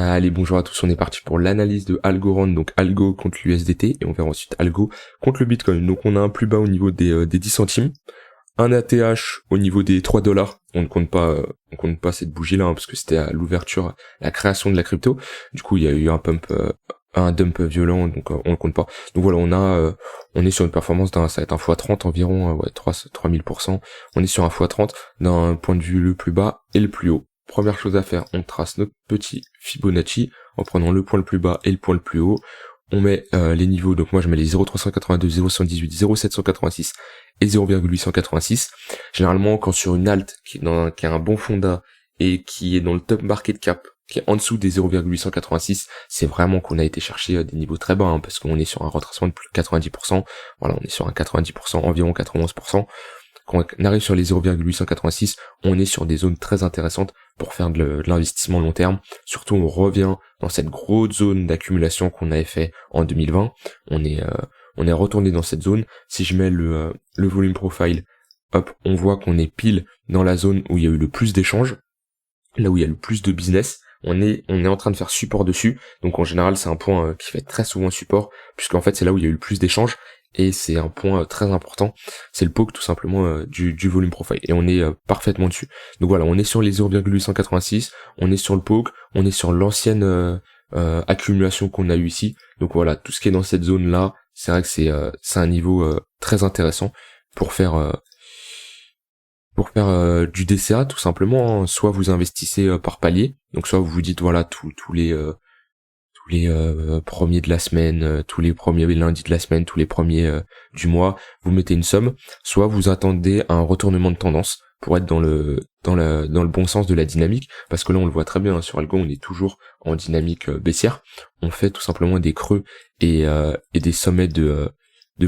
Allez, bonjour à tous, on est parti pour l'analyse de Algorand, donc Algo contre l'USDT, et on verra ensuite Algo contre le Bitcoin. Donc on a un plus bas au niveau des 10 centimes, un ATH au niveau des 3 dollars, on ne compte pas cette bougie-là, parce que c'était à l'ouverture, la création de la crypto, du coup il y a eu un dump violent, donc on le compte pas. Donc voilà, on est sur une performance ça va être un x30 environ, 3000%, on est sur un x30 d'un point de vue le plus bas et le plus haut. Première chose à faire, on trace notre petit Fibonacci en prenant le point le plus bas et le point le plus haut. On met les niveaux, donc moi je mets les 0,382, 0,118, 0,786 et 0,886. Généralement, quand sur une alt qui a un bon fondat et qui est dans le top market cap, qui est en dessous des 0,886, c'est vraiment qu'on a été chercher des niveaux très bas, parce qu'on est sur un retracement de plus de 90%. Voilà, on est sur un 90%, environ 91%. Quand on arrive sur les 0,886, on est sur des zones très intéressantes pour faire de l'investissement long terme. Surtout, on revient dans cette grosse zone d'accumulation qu'on avait fait en 2020. On est retourné dans cette zone. Si je mets le volume profile, hop, on voit qu'on est pile dans la zone où il y a eu le plus d'échanges, là où il y a le plus de business. On est en train de faire support dessus. Donc en général, c'est un point qui fait très souvent support, puisqu'en fait, c'est là où il y a eu le plus d'échanges. Et c'est un point très important, c'est le poke tout simplement du volume profile, et on est parfaitement dessus. Donc voilà, on est sur les 0,886, on est sur le poke, on est sur l'ancienne accumulation qu'on a eu ici. Donc voilà, tout ce qui est dans cette zone là, c'est vrai que c'est un niveau très intéressant pour faire du DCA tout simplement, hein. Soit vous investissez par palier, donc soit vous vous dites voilà tous les premiers de la semaine, tous les premiers lundis de la semaine, tous les premiers du mois, vous mettez une somme, soit vous attendez un retournement de tendance pour être dans le bon sens de la dynamique, parce que là on le voit très bien, sur Algo on est toujours en dynamique baissière, on fait tout simplement des creux et des sommets de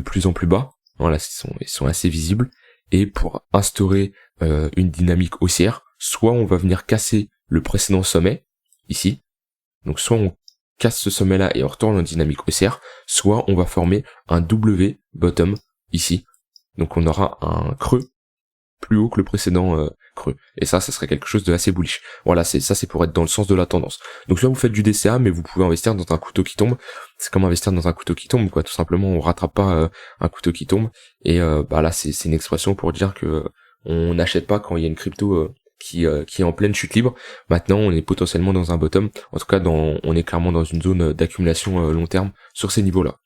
plus en plus bas, voilà, ils sont assez visibles, et pour instaurer une dynamique haussière, soit on va venir casser le précédent sommet, ici, donc soit on casse ce sommet-là et on retourne en dynamique haussière, soit on va former un W bottom ici. Donc on aura un creux plus haut que le précédent creux. Et ça serait quelque chose de assez bullish. Voilà, c'est pour être dans le sens de la tendance. Donc soit vous faites du DCA, mais vous pouvez investir dans un couteau qui tombe. C'est comme investir dans un couteau qui tombe, quoi. Tout simplement, on rattrape pas un couteau qui tombe. Et là, c'est une expression pour dire que on n'achète pas quand il y a une crypto qui est en pleine chute libre. Maintenant, on est potentiellement dans un bottom. En tout cas, on est clairement dans une zone d'accumulation long terme sur ces niveaux-là.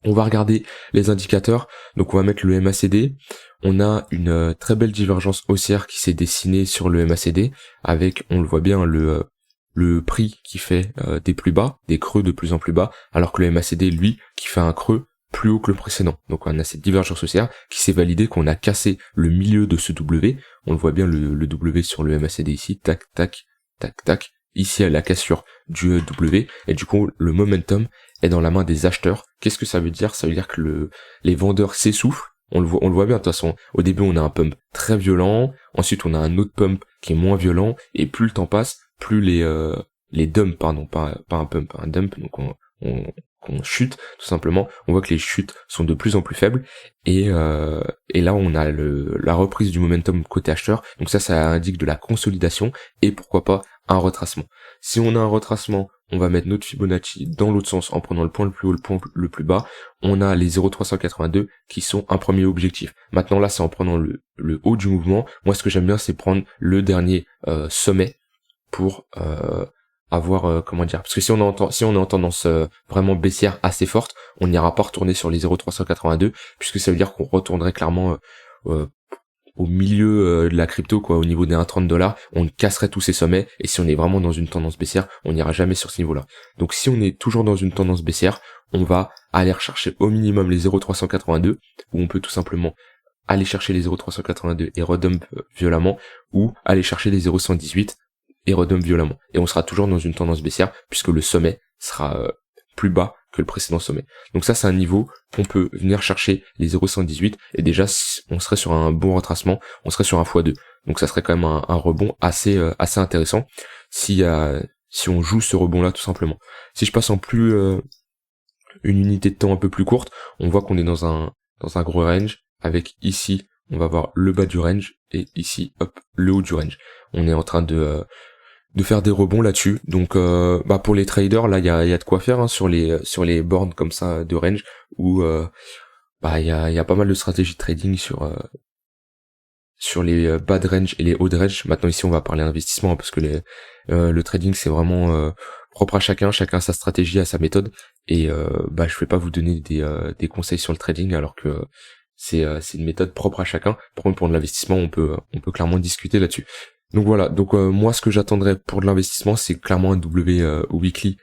On va regarder les indicateurs. Donc, on va mettre le MACD. On a une très belle divergence haussière qui s'est dessinée sur le MACD avec, on le voit bien, le prix qui fait des plus bas, des creux de plus en plus bas, alors que le MACD, lui, qui fait un creux plus haut que le précédent. Donc on a cette divergence haussière qui s'est validée, qu'on a cassé le milieu de ce W. On le voit bien le W sur le MACD ici, tac, tac, tac, tac. Ici à la cassure du W, et du coup le momentum est dans la main des acheteurs. Qu'est-ce que ça veut dire? Ça veut dire que les vendeurs s'essoufflent. On le voit bien de toute façon. Au début on a un pump très violent, ensuite on a un autre pump qui est moins violent, et plus le temps passe, plus les dumps, pardon, pas un pump, un dump, donc qu'on chute tout simplement, on voit que les chutes sont de plus en plus faibles, et là on a la reprise du momentum côté acheteur, donc ça indique de la consolidation et pourquoi pas un retracement. Si on a un retracement, on va mettre notre Fibonacci dans l'autre sens en prenant le point le plus haut, le point le plus bas. On a les 0,382 qui sont un premier objectif. Maintenant là c'est en prenant le haut du mouvement. Moi ce que j'aime bien c'est prendre le dernier sommet pour avoir comment dire, parce que si on est en tendance vraiment baissière assez forte, on n'ira pas retourner sur les 0,382 puisque ça veut dire qu'on retournerait clairement au milieu de la crypto, quoi, au niveau des 1,30 $, on casserait tous ces sommets, et si on est vraiment dans une tendance baissière, on n'ira jamais sur ce niveau-là. Donc si on est toujours dans une tendance baissière, on va aller rechercher au minimum les 0,382, où on peut tout simplement aller chercher les 0,382 et redump violemment, ou aller chercher les 0,118 et redump violemment. Et on sera toujours dans une tendance baissière, puisque le sommet sera plus bas que le précédent sommet. Donc ça c'est un niveau qu'on peut venir chercher les 0,118, et déjà on serait sur un bon retracement, on serait sur un x2. Donc ça serait quand même un rebond assez intéressant si on joue ce rebond là tout simplement. Si je passe en plus une unité de temps un peu plus courte, on voit qu'on est dans un gros range, avec ici on va voir le bas du range et ici hop le haut du range. On est en train de de faire des rebonds là-dessus. Donc bah pour les traders, là il y a de quoi faire hein, sur les boards comme ça de range où bah il y a pas mal de stratégies de trading sur les bas de range et les hauts de range. Maintenant ici on va parler investissement hein, parce que le trading c'est vraiment propre à chacun a sa stratégie, a sa méthode et bah je vais pas vous donner des conseils sur le trading alors que c'est une méthode propre à chacun. Par contre pour de l'investissement on peut clairement discuter là-dessus. Donc voilà, donc moi ce que j'attendrais pour de l'investissement c'est clairement un W weekly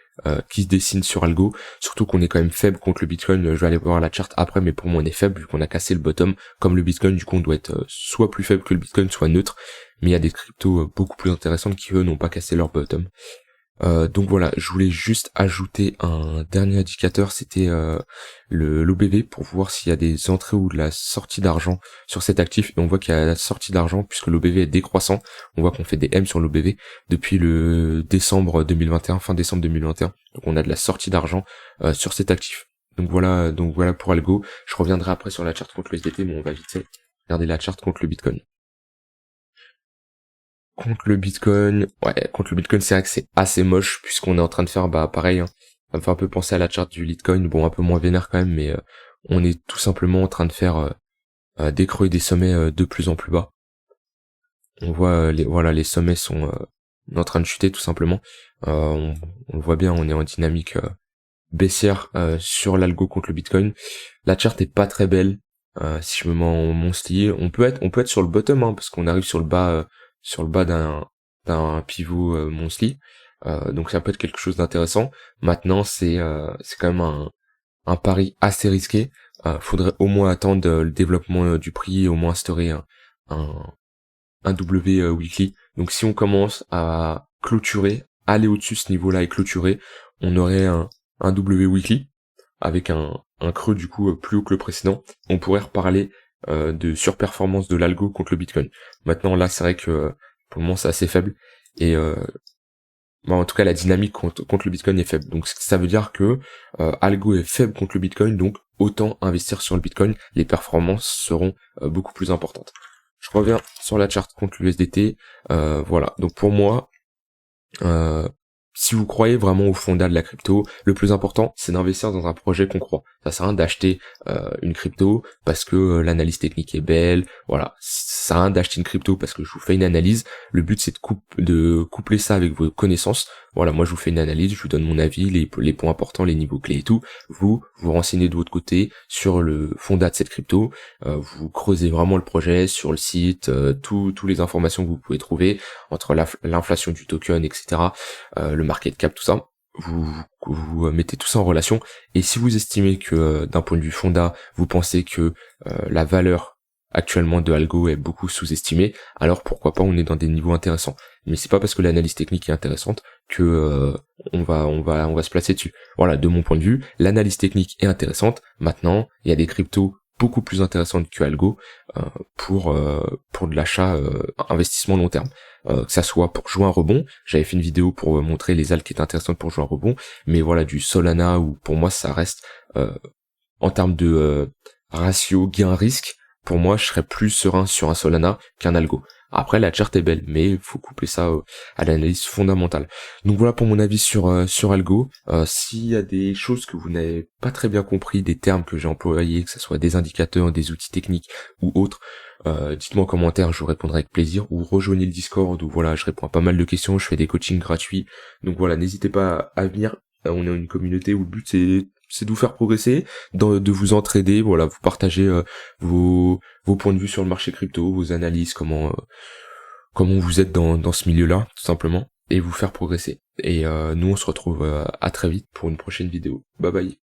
qui se dessine sur Algo, surtout qu'on est quand même faible contre le Bitcoin. Je vais aller voir la charte après, mais pour moi on est faible vu qu'on a cassé le bottom comme le Bitcoin. Du coup on doit être soit plus faible que le Bitcoin, soit neutre, mais il y a des cryptos beaucoup plus intéressantes qui eux n'ont pas cassé leur bottom. Donc voilà, je voulais juste ajouter un dernier indicateur, c'était l'OBV pour voir s'il y a des entrées ou de la sortie d'argent sur cet actif, et on voit qu'il y a la sortie d'argent puisque l'OBV est décroissant. On voit qu'on fait des M sur l'OBV depuis le décembre 2021, fin décembre 2021, donc on a de la sortie d'argent sur cet actif. Donc voilà pour Algo. Je reviendrai après sur la charte contre le SDT, mais on va vite fait regarder la charte contre le Bitcoin. Contre le Bitcoin, c'est vrai que c'est assez moche puisqu'on est en train de faire bah pareil, hein, ça me fait un peu penser à la charte du Litecoin, bon un peu moins vénère quand même, mais on est tout simplement en train de faire des creux et des sommets de plus en plus bas. On voit les sommets sont en train de chuter tout simplement. On le voit bien, on est en dynamique baissière sur l'algo contre le Bitcoin. La charte est pas très belle. Si je me mets en monthly, on peut être sur le bottom hein, parce qu'on arrive sur le bas d'un pivot monthly. Donc ça peut être quelque chose d'intéressant. Maintenant c'est quand même un pari assez risqué. Faudrait au moins attendre le développement du prix, au moins instaurer un W weekly. Donc si on commence à clôturer, aller au-dessus de ce niveau-là et clôturer, on aurait un W weekly avec un creux du coup plus haut que le précédent. On pourrait reparler de surperformance de l'algo contre le Bitcoin. Maintenant là c'est vrai que pour le moment c'est assez faible et bah, en tout cas la dynamique contre le Bitcoin est faible. Donc ça veut dire que algo est faible contre le Bitcoin, donc autant investir sur le Bitcoin, les performances seront beaucoup plus importantes. Je reviens sur la charte contre l'USDT. Voilà. Donc pour moi, si vous croyez vraiment au fondat de la crypto, le plus important, c'est d'investir dans un projet qu'on croit. Ça sert à rien d'acheter une crypto parce que l'analyse technique est belle. Voilà. Ça sert à rien d'acheter une crypto parce que je vous fais une analyse. Le but, c'est de coupler ça avec vos connaissances. Voilà, moi je vous fais une analyse, je vous donne mon avis, les points importants, les niveaux clés et tout. Vous renseignez de votre côté sur le fondat de cette crypto. Vous creusez vraiment le projet sur le site, toutes les informations que vous pouvez trouver entre l'inflation du token, etc. Le market cap, tout ça. Vous mettez tout ça en relation. Et si vous estimez que d'un point de vue fondat, vous pensez que la valeur actuellement de Algo est beaucoup sous-estimée, alors pourquoi pas on est dans des niveaux intéressants. Mais c'est pas parce que l'analyse technique est intéressante que on va se placer dessus. Voilà, de mon point de vue, l'analyse technique est intéressante. Maintenant, il y a des cryptos beaucoup plus intéressantes que Algo pour de l'achat investissement long terme. Que ça soit pour jouer un rebond, j'avais fait une vidéo pour montrer les alts qui étaient intéressantes pour jouer un rebond, mais voilà, du Solana où pour moi ça reste en termes de ratio gain-risque, pour moi je serais plus serein sur un Solana qu'un Algo. Après la charte est belle, mais il faut coupler ça à l'analyse fondamentale. Donc voilà pour mon avis sur Algo. S'il y a des choses que vous n'avez pas très bien compris, des termes que j'ai employés, que ce soit des indicateurs, des outils techniques ou autres, dites-moi en commentaire, je vous répondrai avec plaisir, ou rejoignez le Discord où voilà, je réponds à pas mal de questions, je fais des coachings gratuits. Donc voilà, n'hésitez pas à venir. On est une communauté où le but c'est de vous faire progresser, de vous entraider, voilà, vous partagez vos points de vue sur le marché crypto, vos analyses, comment vous êtes dans ce milieu-là, tout simplement, et vous faire progresser. Et nous on se retrouve à très vite pour une prochaine vidéo. Bye bye.